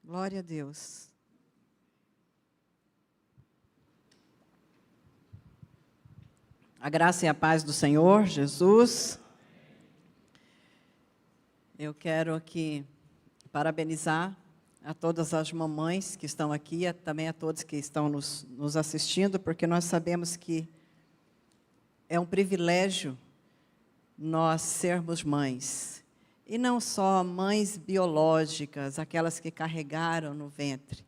Glória a Deus. A graça e a paz do Senhor Jesus. Eu quero aqui parabenizar a todas as mamães que estão aqui, também a todos que estão nos assistindo, porque nós sabemos que é um privilégio nós sermos mães. E não só mães biológicas, aquelas que carregaram no ventre,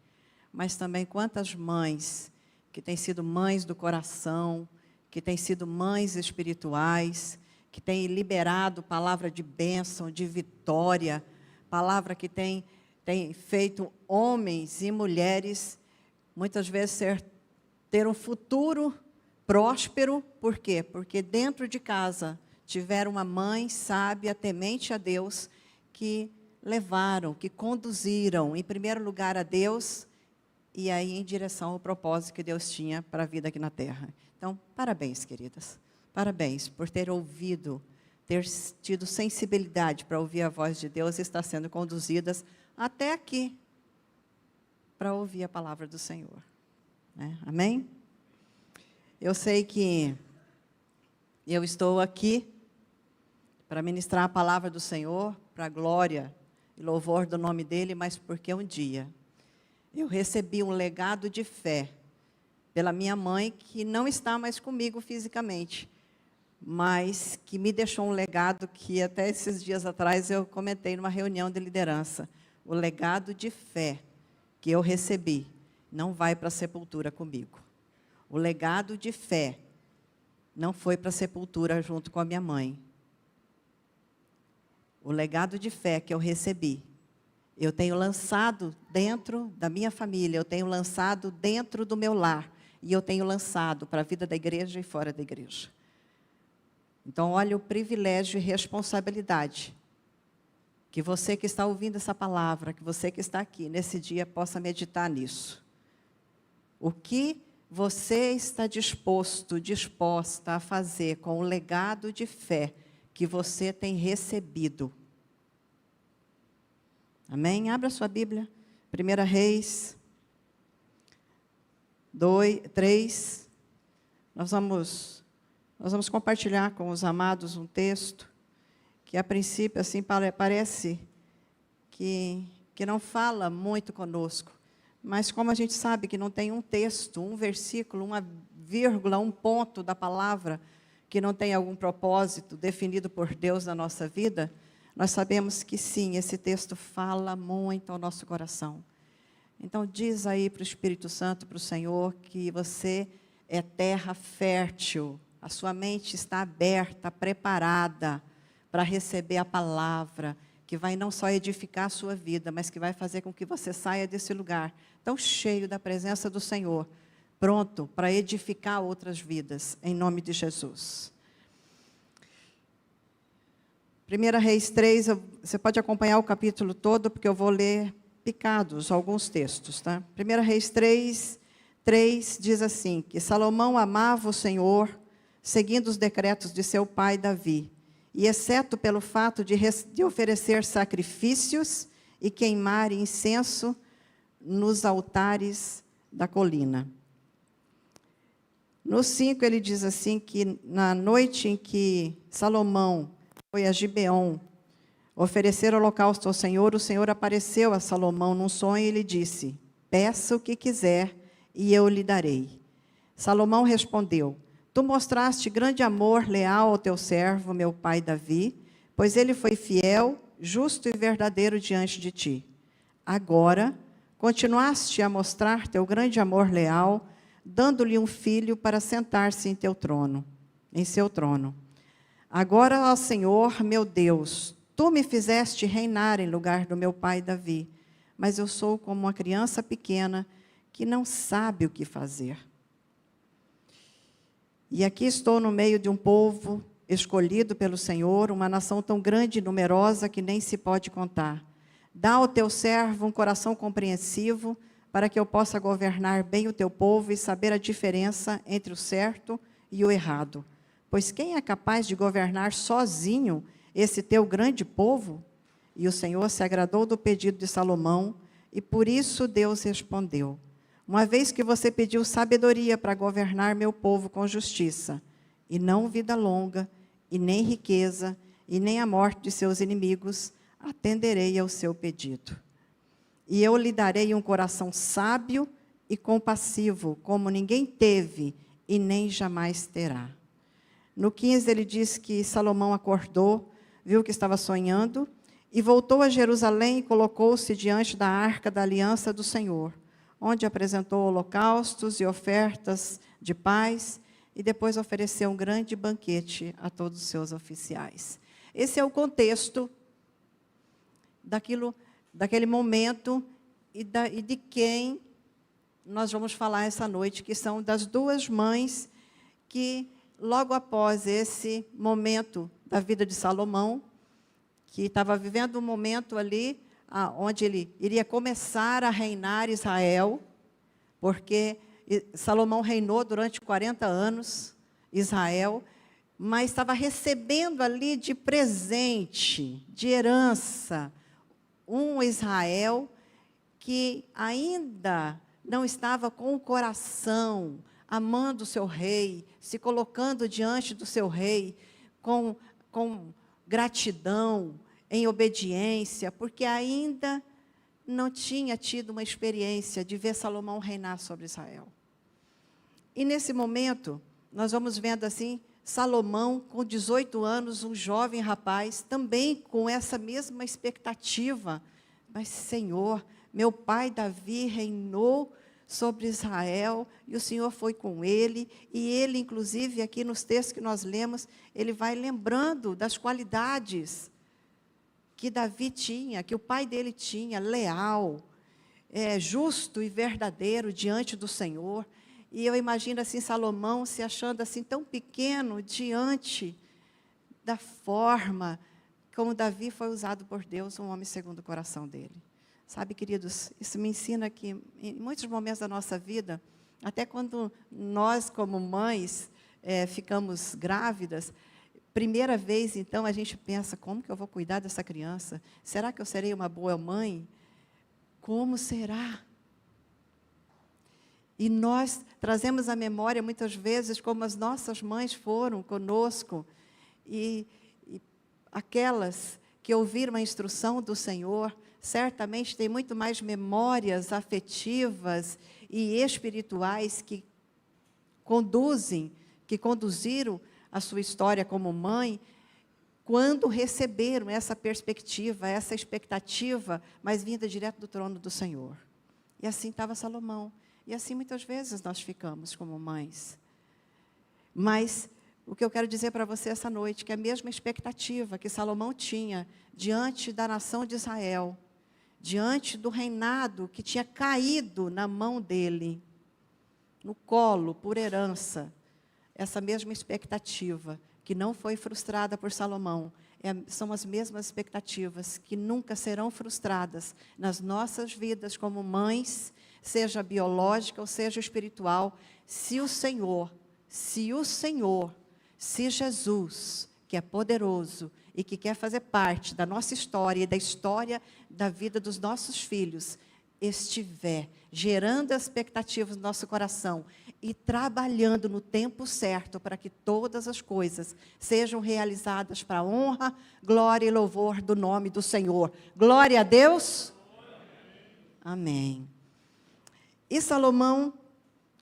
mas também quantas mães que têm sido mães do coração, que têm sido mães espirituais, que têm liberado palavra de bênção, de vitória, palavra que tem feito homens e mulheres, muitas vezes ter um futuro próspero. Por quê? Porque dentro de casa tiveram uma mãe sábia, temente a Deus, que levaram, que conduziram, em primeiro lugar, a Deus, e aí em direção ao propósito que Deus tinha para a vida aqui na terra. Então, parabéns, queridas. Parabéns por ter ouvido, ter tido sensibilidade para ouvir a voz de Deus e estar sendo conduzidas até aqui, para ouvir a palavra do Senhor. Né? Amém? Eu sei que eu estou aqui para ministrar a palavra do Senhor, para a glória e louvor do nome dEle, mas porque um dia eu recebi um legado de fé pela minha mãe, que não está mais comigo fisicamente, mas que me deixou um legado que até esses dias atrás eu comentei numa reunião de liderança. O legado de fé que eu recebi não vai para a sepultura comigo. O legado de fé não foi para a sepultura junto com a minha mãe. O legado de fé que eu recebi, eu tenho lançado dentro da minha família, eu tenho lançado dentro do meu lar, e eu tenho lançado para a vida da igreja e fora da igreja. Então, olha o privilégio e responsabilidade que você que está ouvindo essa palavra, que você que está aqui nesse dia possa meditar nisso. O que você está disposta a fazer com o legado de fé que você tem recebido? Amém? Abra sua Bíblia. 1 Reis 3. Nós vamos compartilhar com os amados um texto que, a princípio, assim, parece que não fala muito conosco. Mas como a gente sabe que não tem um texto, um versículo, uma vírgula, um ponto da palavra que não tem algum propósito definido por Deus na nossa vida, nós sabemos que sim, esse texto fala muito ao nosso coração. Então diz aí para o Espírito Santo, para o Senhor, que você é terra fértil, a sua mente está aberta, preparada para receber a palavra, que vai não só edificar a sua vida, mas que vai fazer com que você saia desse lugar tão cheio da presença do Senhor, pronto para edificar outras vidas, em nome de Jesus. 1 Reis 3, você pode acompanhar o capítulo todo, porque eu vou ler picados alguns textos. Tá? 1 Reis 3 diz assim, que Salomão amava o Senhor, seguindo os decretos de seu pai Davi, e exceto pelo fato de oferecer sacrifícios e queimar incenso nos altares da colina. No 5 ele diz assim, que na noite em que Salomão foi a Gibeon oferecer holocausto ao Senhor, o Senhor apareceu a Salomão num sonho e lhe disse, peça o que quiser e eu lhe darei. Salomão respondeu, tu mostraste grande amor leal ao teu servo, meu pai Davi, pois ele foi fiel, justo e verdadeiro diante de ti. Agora, continuaste a mostrar teu grande amor leal, dando-lhe um filho para sentar-se em seu trono. Agora, ó Senhor, meu Deus, tu me fizeste reinar em lugar do meu pai Davi, mas eu sou como uma criança pequena que não sabe o que fazer. E aqui estou no meio de um povo escolhido pelo Senhor, uma nação tão grande e numerosa que nem se pode contar. Dá ao teu servo um coração compreensivo, para que eu possa governar bem o teu povo e saber a diferença entre o certo e o errado. Pois quem é capaz de governar sozinho esse teu grande povo? E o Senhor se agradou do pedido de Salomão, E por isso Deus respondeu: uma vez que você pediu sabedoria para governar meu povo com justiça, e não vida longa, e nem riqueza, e nem a morte de seus inimigos, atenderei ao seu pedido. E eu lhe darei um coração sábio e compassivo, como ninguém teve e nem jamais terá. No 15, ele diz que Salomão acordou, viu que estava sonhando, e voltou a Jerusalém e colocou-se diante da arca da aliança do Senhor, onde apresentou holocaustos e ofertas de paz, e depois ofereceu um grande banquete a todos os seus oficiais. Esse é o contexto daquele momento e de quem nós vamos falar essa noite, que são das duas mães que, logo após esse momento da vida de Salomão, que estava vivendo um momento ali onde ele iria começar a reinar Israel, porque Salomão reinou durante 40 anos, Israel, mas estava recebendo ali de presente, de herança, um Israel que ainda não estava com o coração amando o seu rei, se colocando diante do seu rei com gratidão, em obediência, porque ainda não tinha tido uma experiência de ver Salomão reinar sobre Israel. E nesse momento, nós vamos vendo assim, Salomão, com 18 anos, um jovem rapaz, também com essa mesma expectativa. Mas, Senhor, meu pai Davi reinou sobre Israel, e o Senhor foi com ele, e ele, inclusive, aqui nos textos que nós lemos, ele vai lembrando das qualidades que Davi tinha, que o pai dele tinha, leal, justo e verdadeiro diante do Senhor. E eu imagino assim, Salomão se achando assim tão pequeno diante da forma como Davi foi usado por Deus, um homem segundo o coração dele. Sabe, queridos, isso me ensina que em muitos momentos da nossa vida, até quando nós como mães ficamos grávidas, primeira vez então a gente pensa, como que eu vou cuidar dessa criança? Será que eu serei uma boa mãe? Como será? E nós trazemos à memória muitas vezes como as nossas mães foram conosco, e aquelas que ouviram a instrução do Senhor, certamente têm muito mais memórias afetivas e espirituais que conduziram a sua história como mãe, quando receberam essa perspectiva, essa expectativa, mas vinda direto do trono do Senhor. E assim estava Salomão. E assim muitas vezes nós ficamos como mães. Mas o que eu quero dizer para você essa noite, que a mesma expectativa que Salomão tinha diante da nação de Israel, diante do reinado que tinha caído na mão dele, no colo, por herança, essa mesma expectativa, que não foi frustrada por Salomão, são as mesmas expectativas que nunca serão frustradas nas nossas vidas como mães, seja biológica ou seja espiritual, se Jesus, que é poderoso e que quer fazer parte da nossa história e da história da vida dos nossos filhos, estiver gerando expectativas no nosso coração e trabalhando no tempo certo para que todas as coisas sejam realizadas para a honra, glória e louvor do nome do Senhor. Glória a Deus. Amém. E Salomão,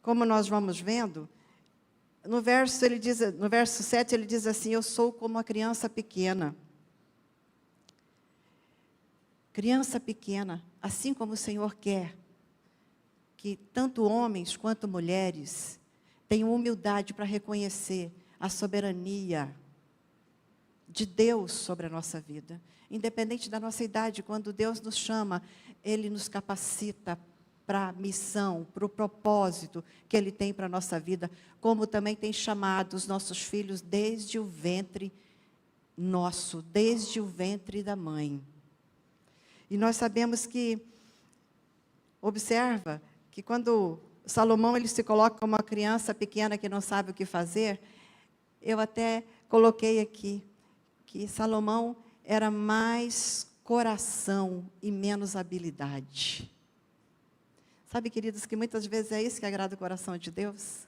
como nós vamos vendo, no verso 7 ele diz assim: eu sou como a criança pequena. Criança pequena, assim como o Senhor quer que tanto homens quanto mulheres tenham humildade para reconhecer a soberania de Deus sobre a nossa vida. Independente da nossa idade, quando Deus nos chama, Ele nos capacita para a missão, para o propósito que Ele tem para a nossa vida, como também tem chamado os nossos filhos desde o ventre nosso, desde o ventre da mãe. E nós sabemos que, observa, que quando Salomão ele se coloca como uma criança pequena que não sabe o que fazer, eu até coloquei aqui, que Salomão era mais coração e menos habilidade. Sabe, queridos, que muitas vezes é isso que agrada o coração de Deus?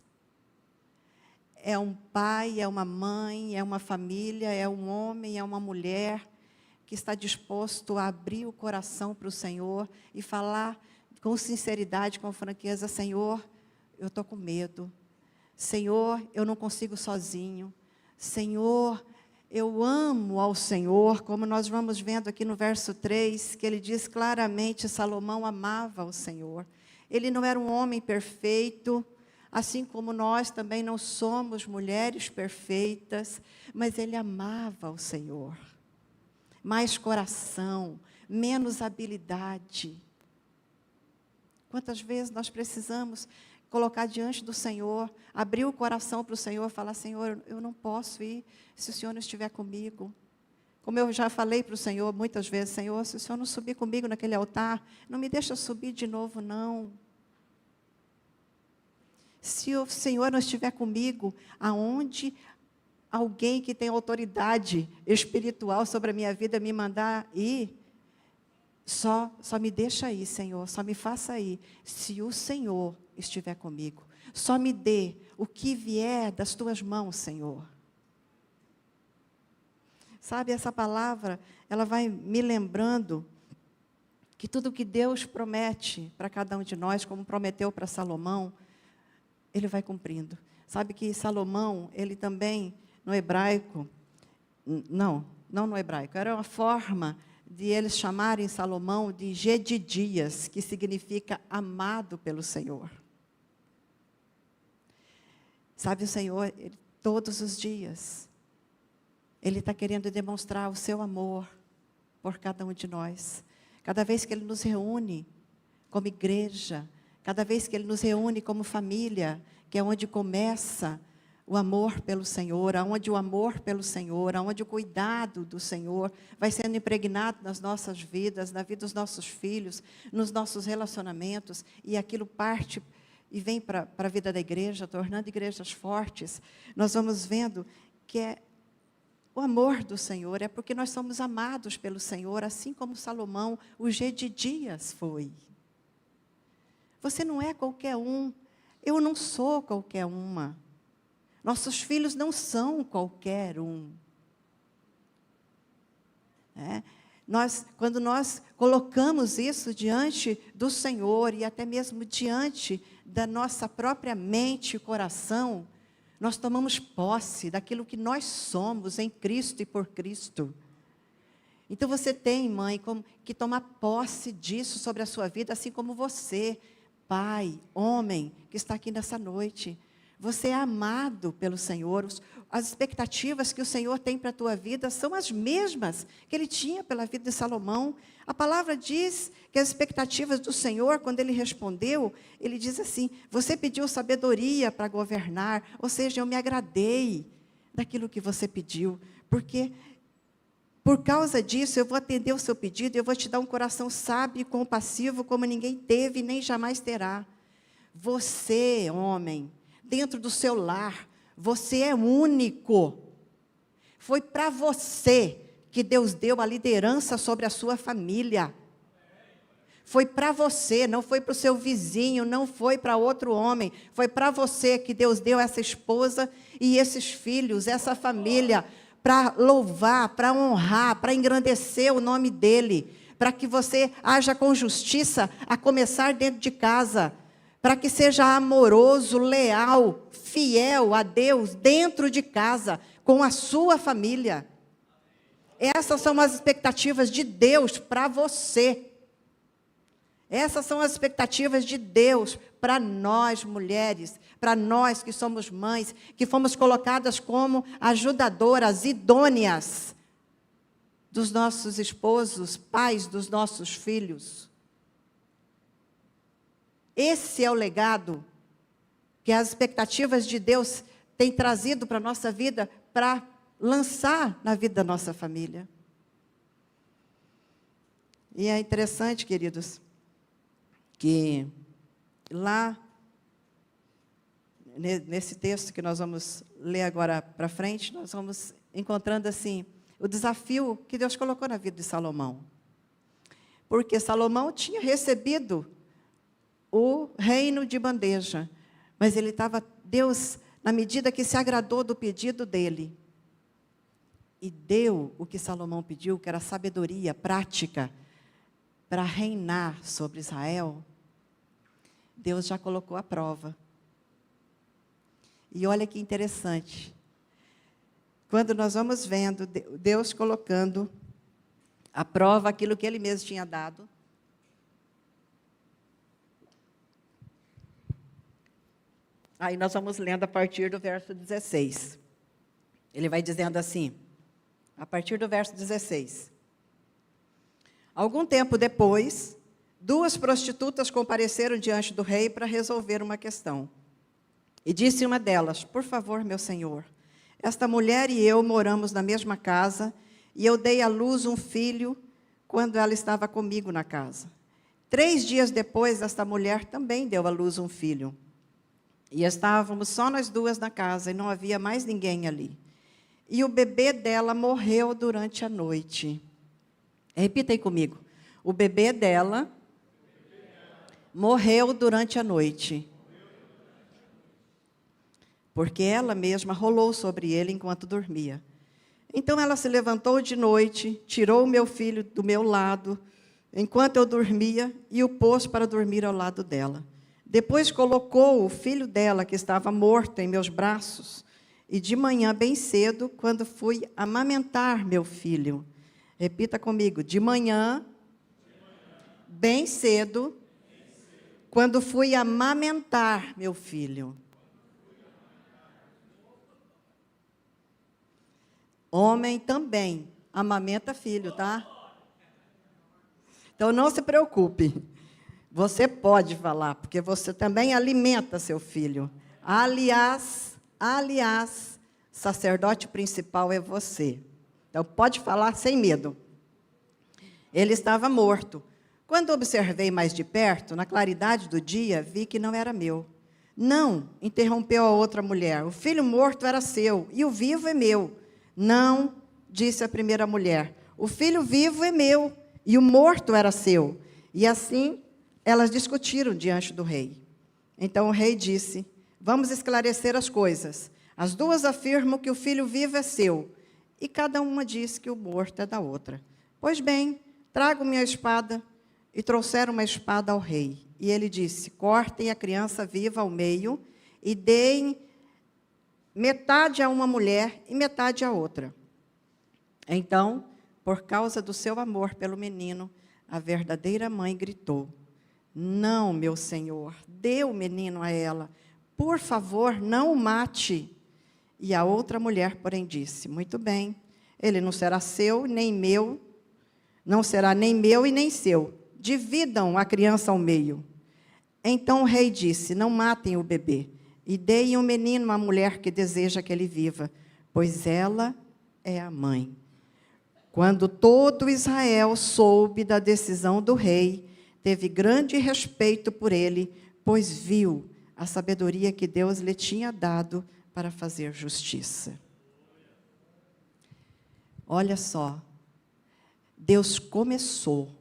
É um pai, é uma mãe, é uma família, é um homem, é uma mulher que está disposto a abrir o coração para o Senhor e falar com sinceridade, com franqueza: Senhor, eu estou com medo. Senhor, eu não consigo sozinho. Senhor, eu amo ao Senhor, como nós vamos vendo aqui no verso 3, que ele diz claramente: Salomão amava ao Senhor. Ele não era um homem perfeito, assim como nós também não somos mulheres perfeitas, mas ele amava ao Senhor. Mais coração, menos habilidade. Quantas vezes nós precisamos colocar diante do Senhor, abrir o coração para o Senhor, falar: Senhor, eu não posso ir se o Senhor não estiver comigo. Como eu já falei para o Senhor muitas vezes: Senhor, se o Senhor não subir comigo naquele altar, não me deixa subir de novo, não. Se o Senhor não estiver comigo, aonde alguém que tem autoridade espiritual sobre a minha vida me mandar ir, só me deixa ir, Senhor, só me faça ir, se o Senhor estiver comigo. Só me dê o que vier das tuas mãos, Senhor. Sabe, essa palavra, ela vai me lembrando que tudo que Deus promete para cada um de nós, como prometeu para Salomão, Ele vai cumprindo. Sabe que Salomão, ele também, no hebraico, não no hebraico, era uma forma de eles chamarem Salomão de Gedidias, que significa amado pelo Senhor. Sabe, o Senhor, todos os dias, Ele está querendo demonstrar o seu amor por cada um de nós. Cada vez que Ele nos reúne como igreja, cada vez que Ele nos reúne como família, que é onde começa o amor pelo Senhor, aonde o amor pelo Senhor, aonde o cuidado do Senhor vai sendo impregnado nas nossas vidas, na vida dos nossos filhos, nos nossos relacionamentos, e aquilo parte e vem para a vida da igreja, tornando igrejas fortes. Nós vamos vendo que é o amor do Senhor, é porque nós somos amados pelo Senhor, assim como Salomão, o Gedidias foi. Você não é qualquer um, eu não sou qualquer uma. Nossos filhos não são qualquer um. Quando nós colocamos isso diante do Senhor e até mesmo diante da nossa própria mente e coração, nós tomamos posse daquilo que nós somos em Cristo e por Cristo. Então você tem, mãe, que tomar posse disso sobre a sua vida, assim como você, pai, homem, que está aqui nessa noite. Você é amado pelo Senhor. As expectativas que o Senhor tem para a tua vida são as mesmas que Ele tinha pela vida de Salomão. A palavra diz que as expectativas do Senhor, quando Ele respondeu, Ele diz assim: você pediu sabedoria para governar, ou seja, eu me agradei daquilo que você pediu, porque por causa disso eu vou atender o seu pedido, eu vou te dar um coração sábio e compassivo como ninguém teve e nem jamais terá. Você, homem, dentro do seu lar, você é único. Foi para você que Deus deu a liderança sobre a sua família. Foi para você, não foi para o seu vizinho, não foi para outro homem. Foi para você que Deus deu essa esposa e esses filhos, essa família, para louvar, para honrar, para engrandecer o nome dEle, para que você haja com justiça, a começar dentro de casa, para que seja amoroso, leal, fiel a Deus dentro de casa, com a sua família. Essas são as expectativas de Deus para você. Essas são as expectativas de Deus para nós, mulheres, para nós que somos mães, que fomos colocadas como ajudadoras idôneas dos nossos esposos, pais dos nossos filhos. Esse é o legado que as expectativas de Deus têm trazido para a nossa vida, para lançar na vida da nossa família. E é interessante, queridos, que lá, nesse texto que nós vamos ler agora para frente, nós vamos encontrando assim, o desafio que Deus colocou na vida de Salomão. Porque Salomão tinha recebido o reino de bandeja. Mas Deus, na medida que se agradou do pedido dele, e deu o que Salomão pediu, que era sabedoria prática, para reinar sobre Israel, Deus já colocou a prova. E olha que interessante. Quando nós vamos vendo Deus colocando a prova, aquilo que Ele mesmo tinha dado. Aí nós vamos lendo a partir do verso 16. Ele vai dizendo assim, a partir do verso 16. Algum tempo depois, 2 prostitutas compareceram diante do rei para resolver uma questão. E disse uma delas, por favor, meu senhor, esta mulher e eu moramos na mesma casa, e eu dei à luz um filho quando ela estava comigo na casa. 3 dias depois, esta mulher também deu à luz um filho. E estávamos só nós 2 na casa, e não havia mais ninguém ali. E o bebê dela morreu durante a noite. Repita aí comigo. O bebê dela morreu durante a noite. Porque ela mesma rolou sobre ele enquanto dormia. Então ela se levantou de noite, tirou o meu filho do meu lado, enquanto eu dormia, e o pôs para dormir ao lado dela. Depois colocou o filho dela, que estava morto, em meus braços. E de manhã, bem cedo, quando fui amamentar meu filho. Repita comigo. De manhã, bem cedo, quando fui amamentar meu filho. Homem também amamenta filho, tá? Então não se preocupe. Você pode falar, porque você também alimenta seu filho. Aliás, sacerdote principal é você. Então pode falar sem medo. Ele estava morto. Quando observei mais de perto, na claridade do dia, vi que não era meu. Não, interrompeu a outra mulher. O filho morto era seu, e o vivo é meu. Não, disse a primeira mulher. O filho vivo é meu, e o morto era seu. E assim, elas discutiram diante do rei. Então o rei disse, vamos esclarecer as coisas. As 2 afirmam que o filho vivo é seu, e cada uma diz que o morto é da outra. Pois bem, trago-me a espada. E trouxeram uma espada ao rei. E ele disse, cortem a criança viva ao meio, e deem metade a uma mulher e metade a outra. Então, por causa do seu amor pelo menino, a verdadeira mãe gritou, não, meu senhor, dê o menino a ela. Por favor, não o mate. E a outra mulher, porém, disse, muito bem, ele não será seu, nem meu, não será nem meu e nem seu. Dividam a criança ao meio. Então o rei disse, não matem o bebê, e deem o menino à mulher que deseja que ele viva, pois ela é a mãe. Quando todo Israel soube da decisão do rei, teve grande respeito por ele, pois viu a sabedoria que Deus lhe tinha dado para fazer justiça. Olha só, Deus começou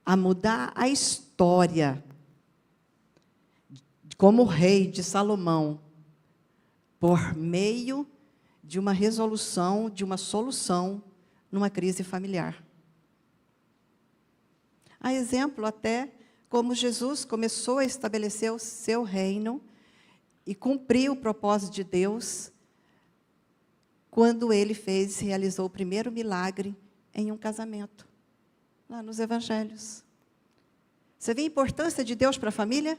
a mudar a história como rei de Salomão, por meio de uma resolução, de uma solução numa crise familiar. Há exemplo até como Jesus começou a estabelecer o seu reino e cumpriu o propósito de Deus quando ele realizou o primeiro milagre em um casamento. Lá nos evangelhos. Você vê a importância de Deus para a família?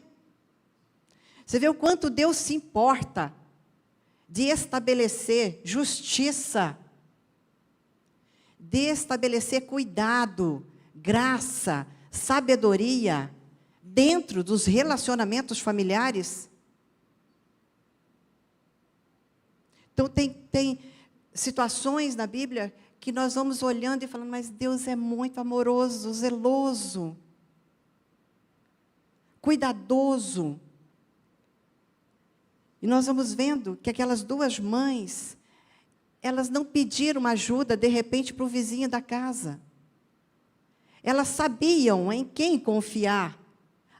Você vê o quanto Deus se importa de estabelecer justiça, de estabelecer cuidado, graça, sabedoria, dentro dos relacionamentos familiares? Então, tem situações na Bíblia que nós vamos olhando e falando, mas Deus é muito amoroso, zeloso, cuidadoso. E nós vamos vendo que aquelas 2 mães, elas não pediram ajuda, de repente, para o vizinho da casa. Elas sabiam em quem confiar.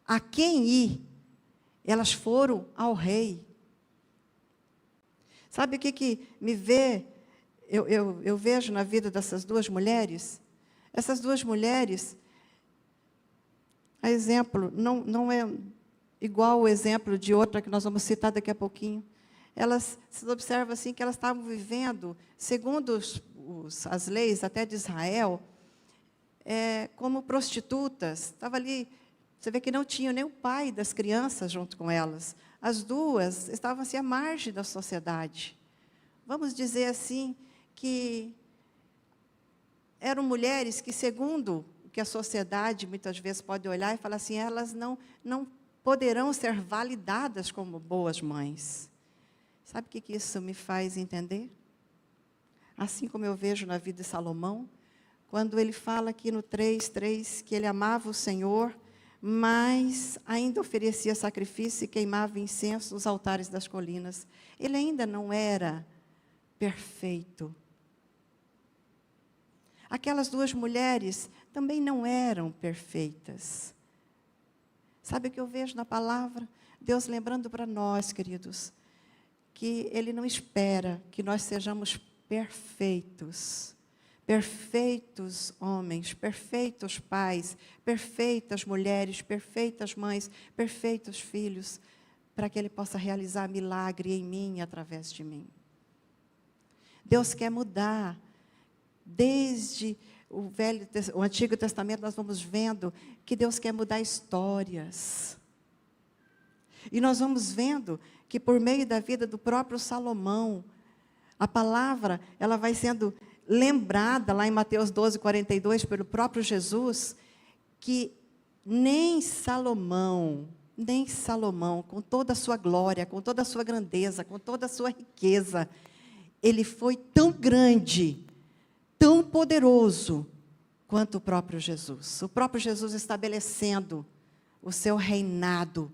a quem ir, elas foram ao rei. Sabe o que me vê? Eu vejo na vida dessas duas mulheres. Essas duas mulheres, a exemplo, não é igual o exemplo de outra que nós vamos citar daqui a pouquinho. Elas, se observa assim, que elas estavam vivendo, segundo as leis até de Israel, como prostitutas. Estava ali, você vê que não tinham nem o pai das crianças junto com elas. As duas estavam assim, à margem da sociedade. Vamos dizer assim, que eram mulheres que, segundo o que a sociedade muitas vezes pode olhar e falar assim, elas não poderão ser validadas como boas mães. Sabe o que isso me faz entender? Assim como eu vejo na vida de Salomão, quando ele fala aqui no 3:3, que ele amava o Senhor, mas ainda oferecia sacrifício e queimava incenso nos altares das colinas. Ele ainda não era perfeito. Aquelas duas mulheres também não eram perfeitas. Sabe o que eu vejo na palavra? Deus lembrando para nós, queridos, que Ele não espera que nós sejamos perfeitos. Perfeitos homens, perfeitos pais, perfeitas mulheres, perfeitas mães, perfeitos filhos, para que Ele possa realizar milagre em mim e através de mim. Deus quer mudar. Desde o Antigo Testamento nós vamos vendo que Deus quer mudar histórias. E nós vamos vendo que por meio da vida do próprio Salomão, a palavra ela vai sendo lembrada lá em Mateus 12:42 pelo próprio Jesus, que nem Salomão, com toda a sua glória, com toda a sua grandeza, com toda a sua riqueza, ele foi tão grande, tão poderoso quanto o próprio Jesus. O próprio Jesus estabelecendo o seu reinado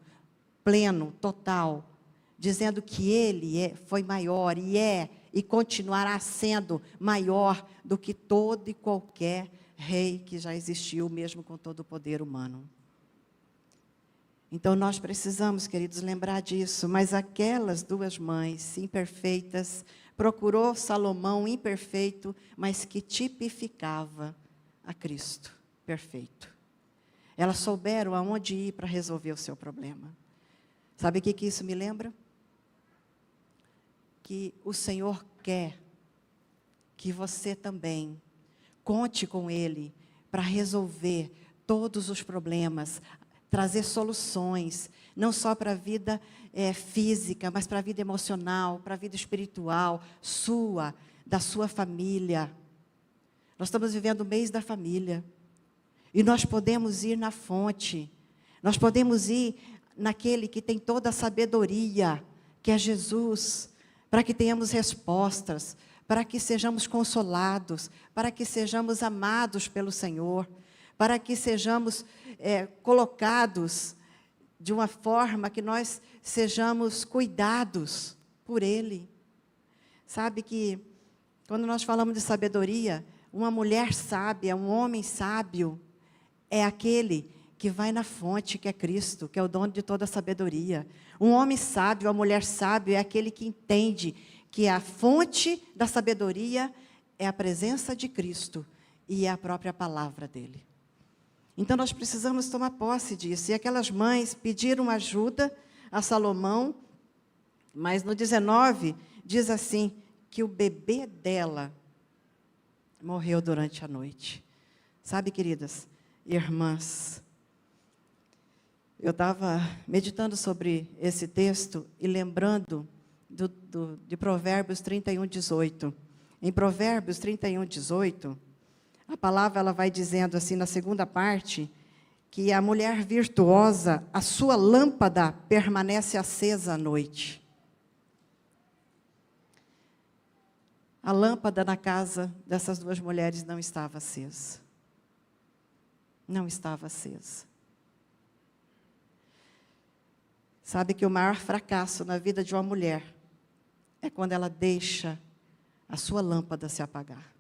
pleno, total, dizendo que Ele foi maior e continuará sendo maior do que todo e qualquer rei que já existiu, mesmo com todo o poder humano. Então nós precisamos, queridos, lembrar disso. Mas aquelas duas mães imperfeitas, procurou Salomão imperfeito, mas que tipificava a Cristo perfeito. Elas souberam aonde ir para resolver o seu problema. Sabe o que isso me lembra? Que o Senhor quer que você também conte com Ele para resolver todos os problemas, trazer soluções, não só para a vida física, mas para a vida emocional, para a vida espiritual, da sua família. Nós estamos vivendo o mês da família, e nós podemos ir na fonte, nós podemos ir naquele que tem toda a sabedoria, que é Jesus, para que tenhamos respostas, para que sejamos consolados, para que sejamos amados pelo Senhor, para que sejamos colocados de uma forma que nós sejamos cuidados por Ele. Sabe que, quando nós falamos de sabedoria, uma mulher sábia, um homem sábio, é aquele que vai na fonte, que é Cristo, que é o dono de toda a sabedoria. Um homem sábio, uma mulher sábia, é aquele que entende que a fonte da sabedoria é a presença de Cristo e é a própria palavra dele. Então nós precisamos tomar posse disso. E aquelas mães pediram ajuda a Salomão, mas no 19 diz assim, que o bebê dela morreu durante a noite. Sabe, queridas, irmãs, eu estava meditando sobre esse texto e lembrando de Provérbios 31:18. Em Provérbios 31:18, a palavra ela vai dizendo assim, na segunda parte, que a mulher virtuosa, a sua lâmpada permanece acesa à noite. A lâmpada na casa dessas duas mulheres não estava acesa. Não estava acesa. Sabe que o maior fracasso na vida de uma mulher é quando ela deixa a sua lâmpada se apagar.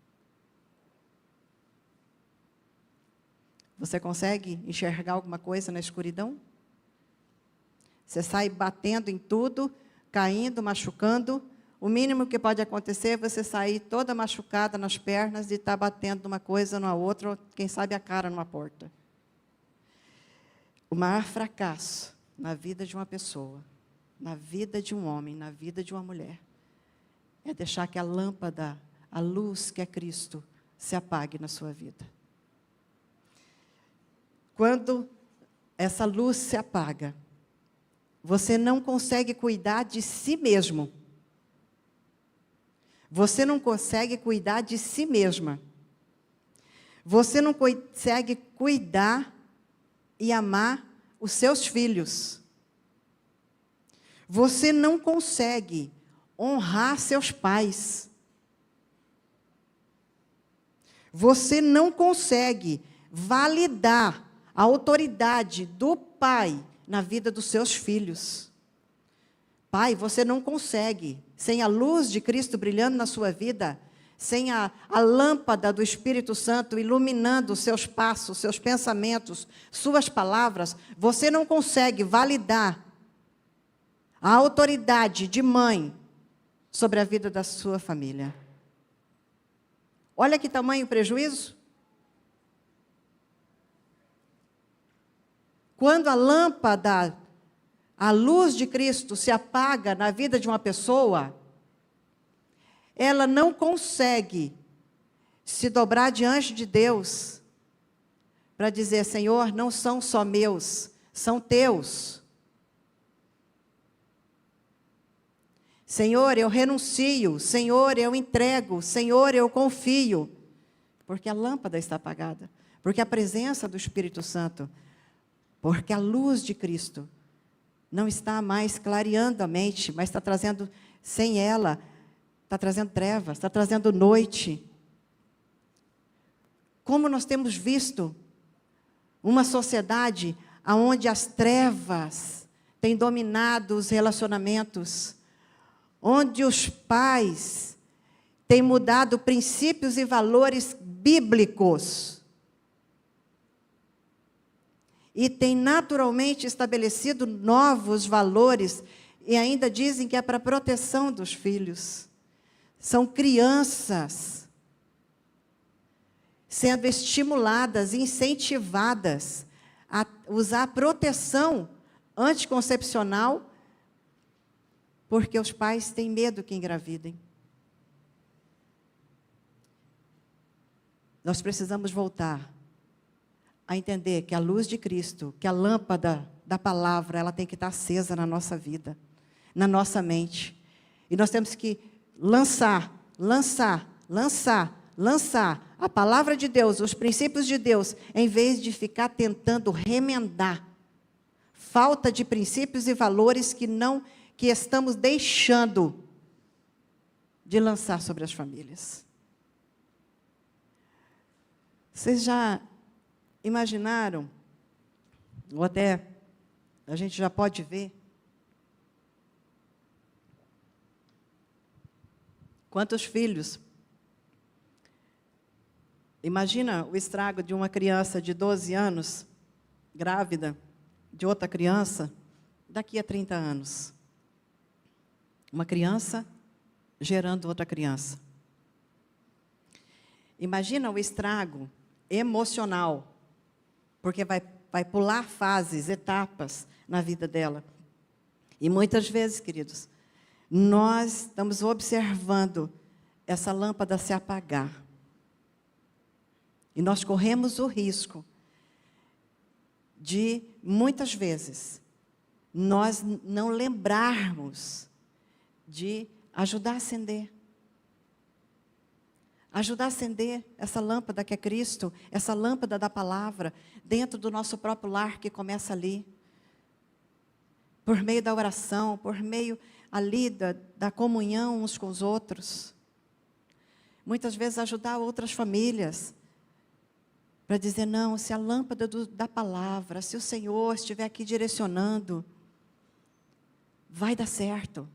Você consegue enxergar alguma coisa na escuridão? Você sai batendo em tudo, caindo, machucando. O mínimo que pode acontecer é você sair toda machucada nas pernas e estar batendo numa coisa, numa outra, ou quem sabe a cara numa porta. O maior fracasso na vida de uma pessoa, na vida de um homem, na vida de uma mulher, é deixar que a lâmpada, a luz que é Cristo, se apague na sua vida. Quando essa luz se apaga, você não consegue cuidar de si mesmo. Você não consegue cuidar de si mesma. Você não consegue cuidar e amar os seus filhos. Você não consegue honrar seus pais. Você não consegue validar a autoridade do pai na vida dos seus filhos. Pai, você não consegue, sem a luz de Cristo brilhando na sua vida, sem a lâmpada do Espírito Santo iluminando os seus passos, seus pensamentos, suas palavras, você não consegue validar a autoridade de mãe sobre a vida da sua família. Olha que tamanho o prejuízo. Quando a lâmpada, a luz de Cristo se apaga na vida de uma pessoa, ela não consegue se dobrar diante de Deus para dizer: Senhor, não são só meus, são teus. Senhor, eu renuncio. Senhor, eu entrego. Senhor, eu confio. Porque a lâmpada está apagada. Porque a presença do Espírito Santo, porque a luz de Cristo não está mais clareando a mente, mas está trazendo, sem ela, está trazendo trevas, está trazendo noite. Como nós temos visto uma sociedade onde as trevas têm dominado os relacionamentos, onde os pais têm mudado princípios e valores bíblicos, e têm naturalmente estabelecido novos valores, e ainda dizem que é para a proteção dos filhos. São crianças sendo estimuladas, incentivadas a usar proteção anticoncepcional, porque os pais têm medo que engravidem. Nós precisamos voltar a entender que a luz de Cristo, que a lâmpada da palavra, ela tem que estar acesa na nossa vida, na nossa mente. E nós temos que lançar a palavra de Deus, os princípios de Deus, em vez de ficar tentando remendar falta de princípios e valores que estamos deixando de lançar sobre as famílias. Vocês já imaginaram, ou até a gente já pode ver, quantos filhos? Imagina o estrago de uma criança de 12 anos, grávida de outra criança, daqui a 30 anos. Uma criança gerando outra criança. Imagina o estrago emocional, porque vai pular fases, etapas na vida dela. E muitas vezes, queridos, nós estamos observando essa lâmpada se apagar. E nós corremos o risco de, muitas vezes, nós não lembrarmos de ajudar a acender. Ajudar a acender essa lâmpada que é Cristo, essa lâmpada da palavra, dentro do nosso próprio lar, que começa ali. Por meio da oração, por meio ali da comunhão uns com os outros. Muitas vezes ajudar outras famílias, para dizer: não, se a lâmpada da palavra, se o Senhor estiver aqui direcionando, vai dar certo.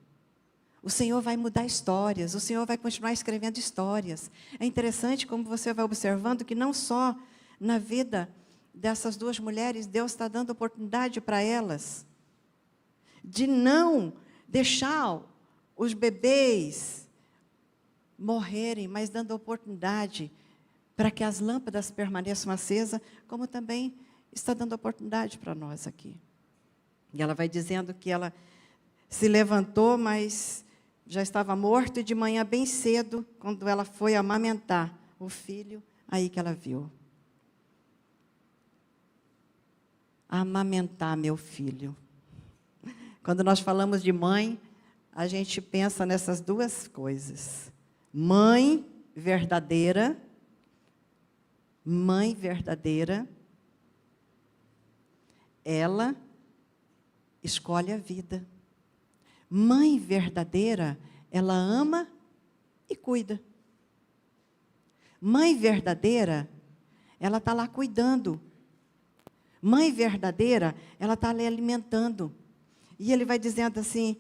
O Senhor vai mudar histórias, o Senhor vai continuar escrevendo histórias. É interessante como você vai observando que não só na vida dessas duas mulheres, Deus está dando oportunidade para elas de não deixar os bebês morrerem, mas dando oportunidade para que as lâmpadas permaneçam acesas, como também está dando oportunidade para nós aqui. E ela vai dizendo que ela se levantou, mas já estava morto, e de manhã bem cedo, quando ela foi amamentar o filho, aí que ela viu. Amamentar meu filho. Quando nós falamos de mãe, a gente pensa nessas duas coisas. Mãe verdadeira, ela escolhe a vida. Mãe verdadeira, ela ama e cuida. Mãe verdadeira, ela está lá cuidando. Mãe verdadeira, ela está ali alimentando. E ele vai dizendo assim,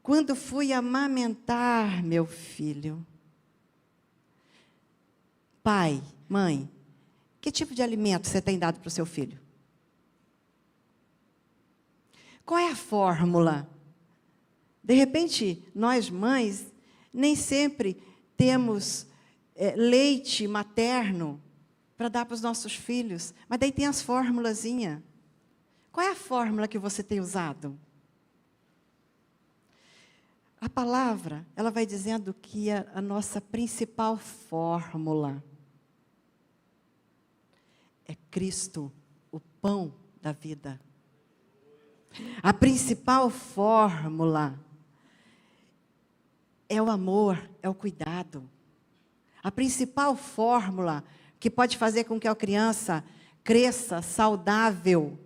quando fui amamentar meu filho. Pai, mãe, que tipo de alimento você tem dado para o seu filho? Qual é a fórmula? De repente, nós mães, nem sempre temos leite materno para dar para os nossos filhos, mas daí tem as formulazinhas. Qual é a fórmula que você tem usado? A palavra, ela vai dizendo que a nossa principal fórmula é Cristo, o pão da vida. A principal fórmula é o amor, é o cuidado. A principal fórmula que pode fazer com que a criança cresça saudável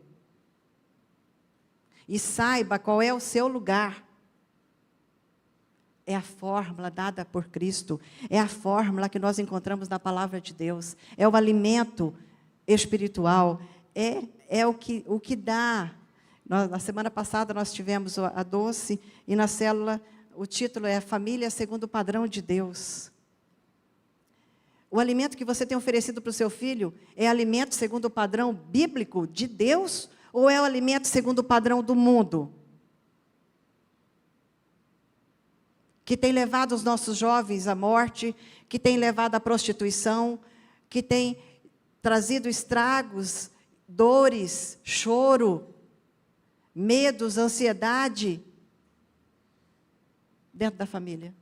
e saiba qual é o seu lugar. É a fórmula dada por Cristo, é a fórmula que nós encontramos na palavra de Deus, é o alimento espiritual, é o que dá. Na semana passada nós tivemos a doce, e na célula o título é Família segundo o padrão de Deus. O alimento que você tem oferecido para o seu filho é alimento segundo o padrão bíblico de Deus, ou é o alimento segundo o padrão do mundo? Que tem levado os nossos jovens à morte, que tem levado à prostituição, que tem trazido estragos, dores, choro, medos, ansiedade dentro da família.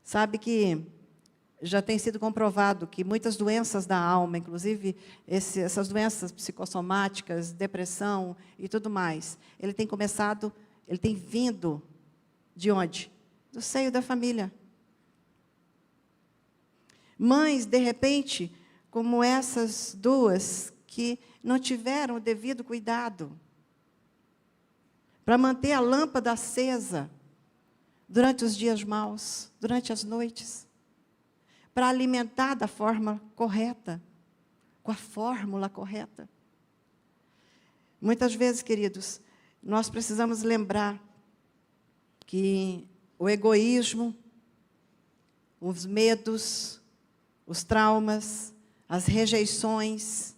Sabe que já tem sido comprovado que muitas doenças da alma, inclusive essas doenças psicossomáticas, depressão e tudo mais, ele tem vindo de onde? Do seio da família. Mães, de repente, como essas duas, que não tiveram o devido cuidado para manter a lâmpada acesa durante os dias maus, durante as noites, para alimentar da forma correta, com a fórmula correta. Muitas vezes, queridos, nós precisamos lembrar que o egoísmo, os medos, os traumas, as rejeições,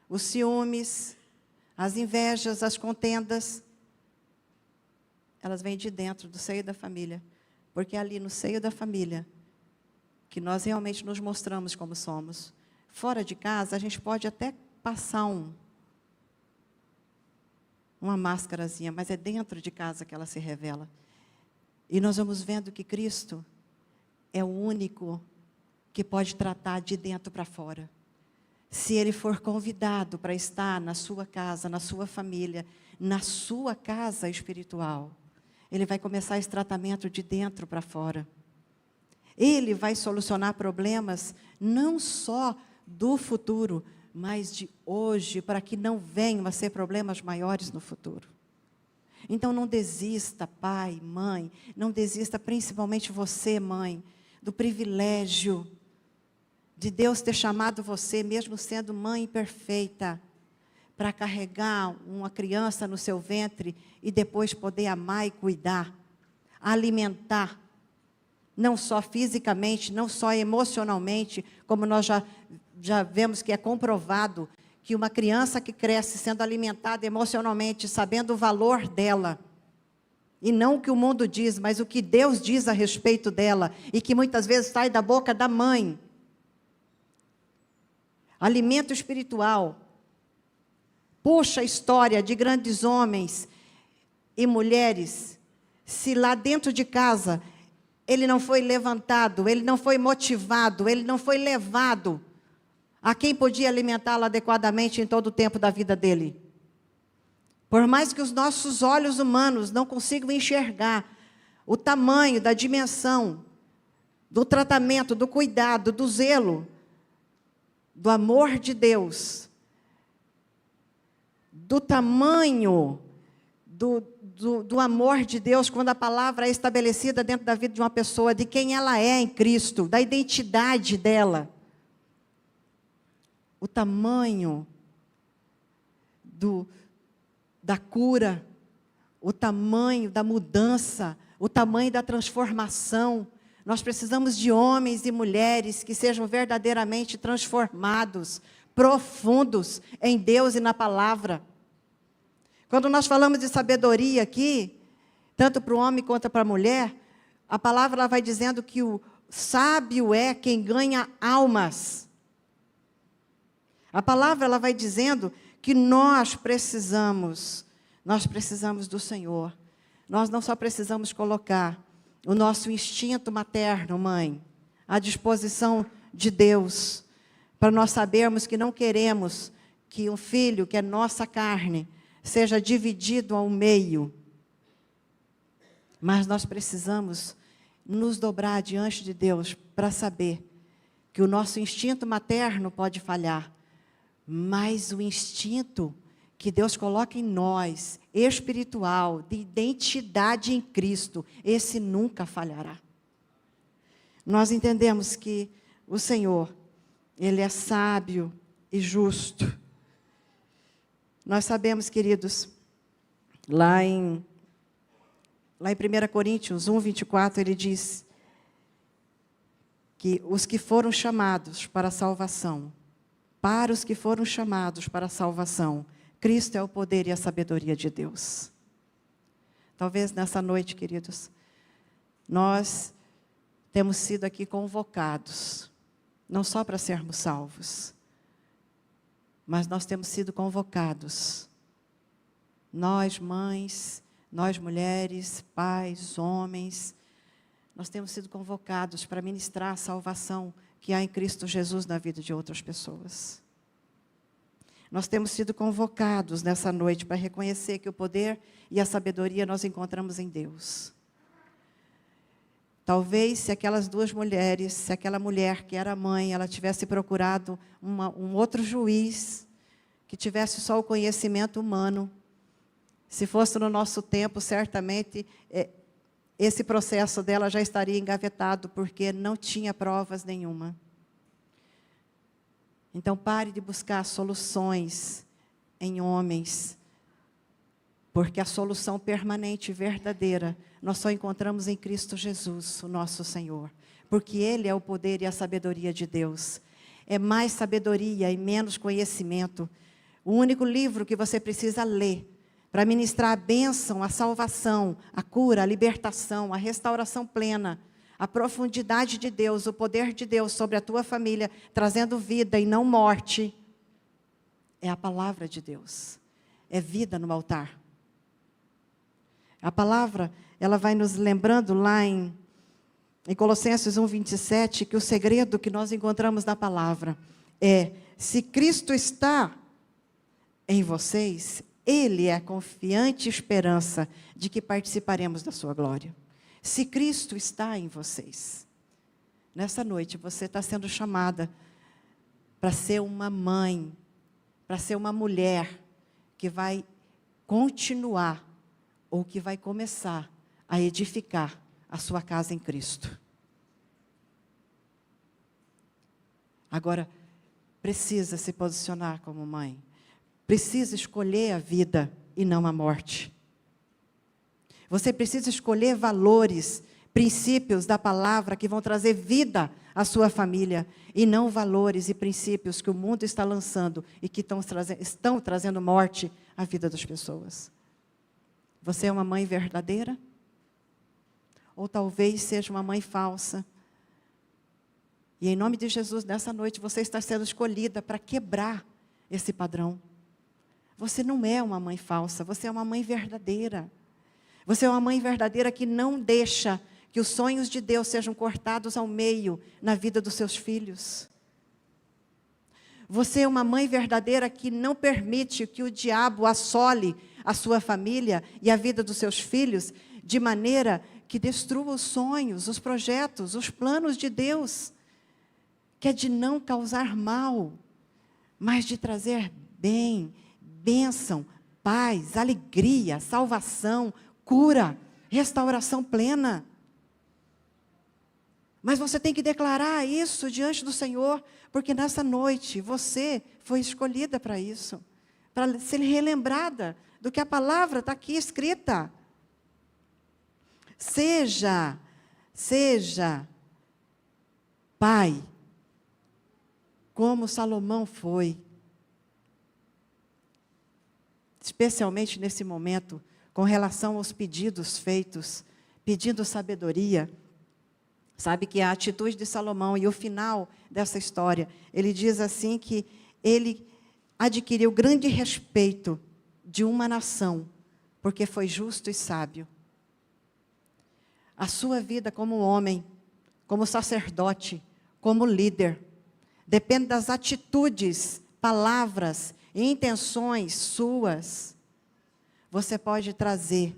os ciúmes, as invejas, as contendas, elas vêm de dentro, do seio da família. Porque é ali no seio da família que nós realmente nos mostramos como somos. Fora de casa, a gente pode até passar uma máscarazinha, mas é dentro de casa que ela se revela. E nós vamos vendo que Cristo é o único que pode tratar de dentro para fora. Se Ele for convidado para estar na sua casa, na sua família, na sua casa espiritual, Ele vai começar esse tratamento de dentro para fora. Ele vai solucionar problemas não só do futuro, mas de hoje, para que não venham a ser problemas maiores no futuro. Então não desista, pai, mãe, não desista, principalmente você, mãe, do privilégio de Deus ter chamado você, mesmo sendo mãe perfeita, para carregar uma criança no seu ventre e depois poder amar e cuidar, alimentar, não só fisicamente, não só emocionalmente, como nós já vemos que é comprovado que uma criança que cresce sendo alimentada emocionalmente, sabendo o valor dela, e não o que o mundo diz, mas o que Deus diz a respeito dela, e que muitas vezes sai da boca da mãe. Alimento espiritual. Puxa a história de grandes homens e mulheres, se lá dentro de casa ele não foi levantado, ele não foi motivado, ele não foi levado a quem podia alimentá-lo adequadamente em todo o tempo da vida dele. Por mais que os nossos olhos humanos não consigam enxergar o tamanho, da dimensão, do tratamento, do cuidado, do zelo, do amor de Deus, do tamanho do amor de Deus, quando a palavra é estabelecida dentro da vida de uma pessoa, de quem ela é em Cristo, da identidade dela. O tamanho da cura, o tamanho da mudança, o tamanho da transformação. Nós precisamos de homens e mulheres que sejam verdadeiramente transformados, profundos em Deus e na palavra. Quando nós falamos de sabedoria aqui, tanto para o homem quanto para a mulher, a palavra ela vai dizendo que o sábio é quem ganha almas. A palavra ela vai dizendo que nós precisamos do Senhor. Nós não só precisamos colocar o nosso instinto materno, mãe, à disposição de Deus, para nós sabermos que não queremos que um filho, que é nossa carne, seja dividido ao meio. Mas nós precisamos nos dobrar diante de Deus para saber que o nosso instinto materno pode falhar, mas o instinto que Deus coloca em nós, espiritual, de identidade em Cristo, esse nunca falhará. Nós entendemos que o Senhor, Ele é sábio e justo. Nós sabemos, queridos, lá em 1 Coríntios 1, 24, ele diz que os que foram chamados para a salvação, Cristo é o poder e a sabedoria de Deus. Talvez nessa noite, queridos, nós temos sido aqui convocados, não só para sermos salvos, mas nós temos sido convocados, nós mães, nós mulheres, pais, homens, nós temos sido convocados para ministrar a salvação que há em Cristo Jesus na vida de outras pessoas. Nós temos sido convocados nessa noite para reconhecer que o poder e a sabedoria nós encontramos em Deus. Talvez se aquelas duas mulheres, se aquela mulher que era mãe, ela tivesse procurado um outro juiz, que tivesse só o conhecimento humano, se fosse no nosso tempo, certamente esse processo dela já estaria engavetado, porque não tinha provas nenhuma. Então pare de buscar soluções em homens, porque a solução permanente e verdadeira nós só encontramos em Cristo Jesus, o nosso Senhor, porque Ele é o poder e a sabedoria de Deus. É mais sabedoria e menos conhecimento. O único livro que você precisa ler para ministrar a bênção, a salvação, a cura, a libertação, a restauração plena, a profundidade de Deus, o poder de Deus sobre a tua família, trazendo vida e não morte, é a palavra de Deus. É vida no altar. A palavra, ela vai nos lembrando lá em Colossenses 1, 27, que o segredo que nós encontramos na palavra é: se Cristo está em vocês, Ele é a confiante esperança de que participaremos da sua glória. Se Cristo está em vocês, nessa noite você está sendo chamada para ser uma mãe, para ser uma mulher que vai continuar, ou que vai começar a edificar a sua casa em Cristo. Agora, precisa se posicionar como mãe. Precisa escolher a vida e não a morte. Você precisa escolher valores, princípios da palavra que vão trazer vida a sua família, e não valores e princípios que o mundo está lançando e que estão trazendo morte à vida das pessoas. Você é uma mãe verdadeira? Ou talvez seja uma mãe falsa? E em nome de Jesus, nessa noite, você está sendo escolhida para quebrar esse padrão. Você não é uma mãe falsa, você é uma mãe verdadeira. Você é uma mãe verdadeira que não deixa que os sonhos de Deus sejam cortados ao meio na vida dos seus filhos. Você é uma mãe verdadeira que não permite que o diabo assole a sua família e a vida dos seus filhos de maneira que destrua os sonhos, os projetos, os planos de Deus, que é de não causar mal, mas de trazer bem, bênção, paz, alegria, salvação, cura, restauração plena. Mas você tem que declarar isso diante do Senhor, porque nessa noite você foi escolhida para isso, para ser relembrada do que a palavra está aqui escrita. Seja pai, como Salomão foi. Especialmente nesse momento, com relação aos pedidos feitos, pedindo sabedoria. Sabe que a atitude de Salomão e o final dessa história, ele diz assim que ele adquiriu grande respeito de uma nação, porque foi justo e sábio. A sua vida como homem, como sacerdote, como líder, depende das atitudes, palavras e intenções suas. Você pode trazer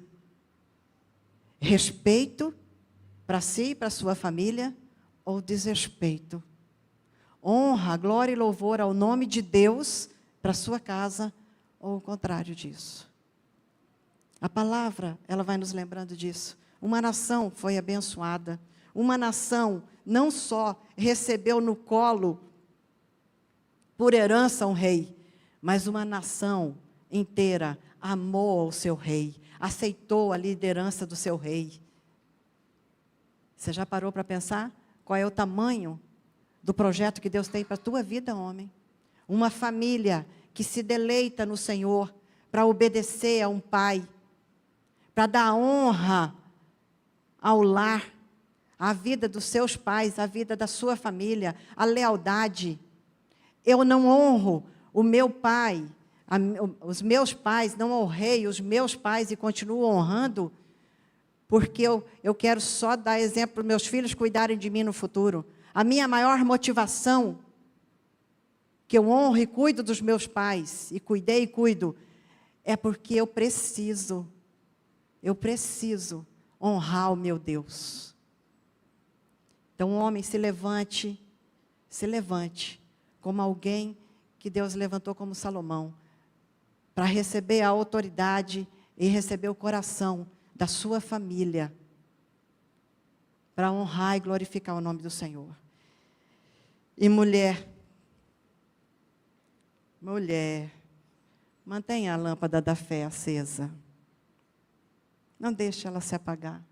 respeito para si e para a sua família, ou desrespeito. Honra, glória e louvor ao nome de Deus para a sua casa, ou o contrário disso. A palavra, ela vai nos lembrando disso. Uma nação foi abençoada. Uma nação não só recebeu no colo, por herança, um rei, mas uma nação inteira amou o seu rei, aceitou a liderança do seu rei. Você já parou para pensar qual é o tamanho do projeto que Deus tem para a tua vida, homem? Uma família que se deleita no Senhor para obedecer a um pai, para dar honra ao lar, à vida dos seus pais, à vida da sua família, a lealdade. Eu não honro o meu pai, os meus pais, não honrei os meus pais e continuo honrando, porque eu quero só dar exemplo para meus filhos cuidarem de mim no futuro. A minha maior motivação, que eu honro e cuido dos meus pais, e cuidei e cuido, é porque eu preciso honrar o meu Deus. Então, homem, se levante como alguém que Deus levantou como Salomão, para receber a autoridade e receber o coração da sua família, para honrar e glorificar o nome do Senhor. E mulher, mantenha a lâmpada da fé acesa. Não deixe ela se apagar.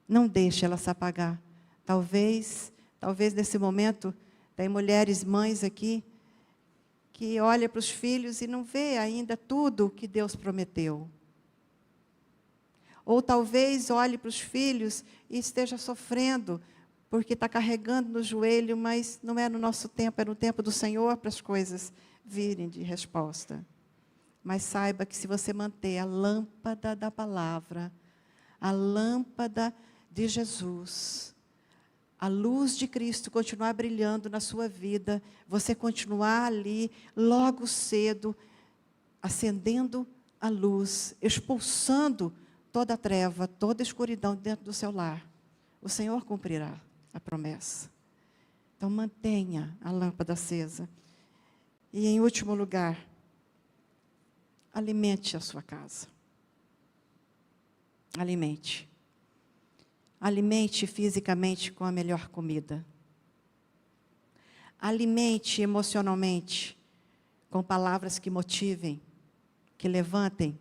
Não deixe ela se apagar. Talvez nesse momento, tem mulheres, mães aqui, que olham para os filhos e não vê ainda tudo o que Deus prometeu. Ou talvez olhe para os filhos e esteja sofrendo, porque está carregando no joelho, mas não é no nosso tempo, é no tempo do Senhor para as coisas virem de resposta. Mas saiba que se você manter a lâmpada da palavra, a lâmpada de Jesus, a luz de Cristo continuar brilhando na sua vida, você continuar ali, logo cedo, acendendo a luz, expulsando toda a treva, toda a escuridão dentro do seu lar, o Senhor cumprirá a promessa. Então mantenha a lâmpada acesa. E em último lugar, alimente a sua casa. Alimente. Alimente fisicamente com a melhor comida. Alimente emocionalmente com palavras que motivem, que levantem,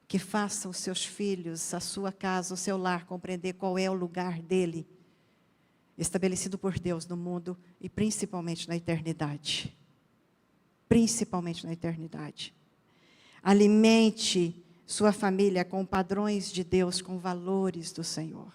que façam os seus filhos, a sua casa, o seu lar compreender qual é o lugar dele. estabelecido por Deus no mundo e principalmente na eternidade. Principalmente na eternidade. Alimente sua família com padrões de Deus, com valores do Senhor.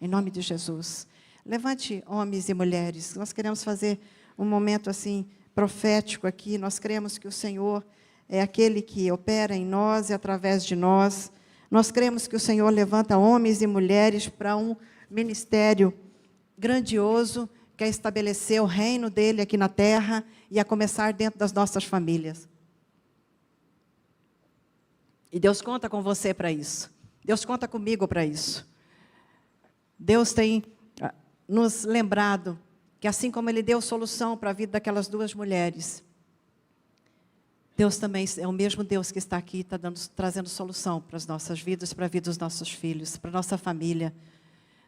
Em nome de Jesus. Levante homens e mulheres. Nós queremos fazer um momento assim profético aqui. Nós cremos que o Senhor é aquele que opera em nós e através de nós. Nós cremos que o Senhor levanta homens e mulheres para um ministério grandioso, que é estabelecer o reino dele aqui na terra e a começar dentro das nossas famílias. E Deus conta com você para isso. Deus conta comigo para isso. Deus tem nos lembrado que assim como Ele deu solução para a vida daquelas duas mulheres, Deus também é o mesmo Deus que está aqui, está trazendo solução para as nossas vidas, para a vida dos nossos filhos, para a nossa família,